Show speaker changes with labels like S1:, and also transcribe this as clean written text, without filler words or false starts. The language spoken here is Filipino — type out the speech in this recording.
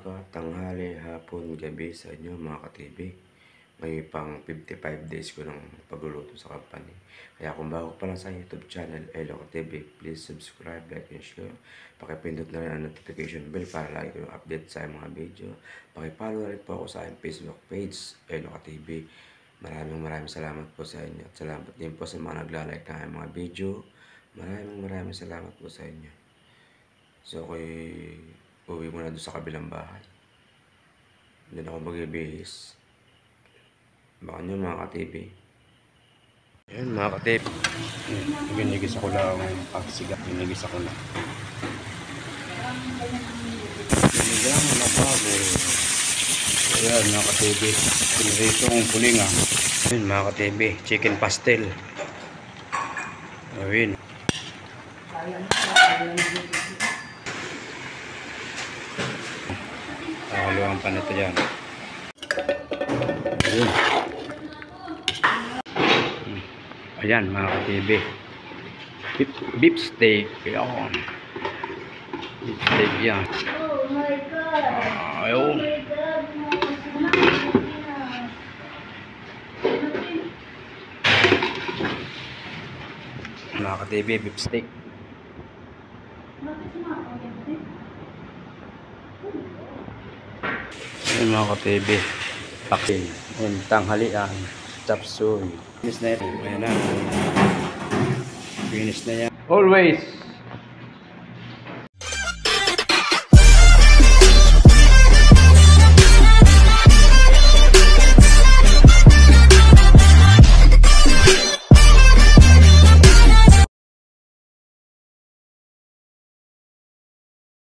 S1: umaga, tanghali, hapon, gabi sa inyo mga ka-TV. May pang 55 days ko ng pagluluto sa company. Kaya kung bago pa lang sa YouTube channel, Elo ka-TV, please subscribe, like, and share. Pakipindot na rin ang notification bell para lagi ko yung update sa mga video. Pakipollow na rin po ako sa aking Facebook page, Elo ka-TV. Maraming salamat po sa inyo. At salamat din po sa mga nagla-like ng aking mga video. Maraming salamat po sa inyo. So, uwi muna doon sa kabilang bahay. Doon ako magbibihis. Baka nyo mga ka-TV. Ayan mga ka-TV. Binigis ako lang ang sigat. Binigis ako lang. Binigyan na bago. Ayan mga ka-TV. Pinrito ang pulinga. Ayan mga ka-TV. Chicken pastel. Ayan. Haluan pa nito dyan. Ayan mga ka-TV. Beef steak. Ayan. Beef steak yan. Ayun. Mga ka-TV, beef steak. Ayan mga ka-TV. Pakin. Ayan, tanghalian. Chop suey. Finish na yan. Ayan na. Finish na yan. Always.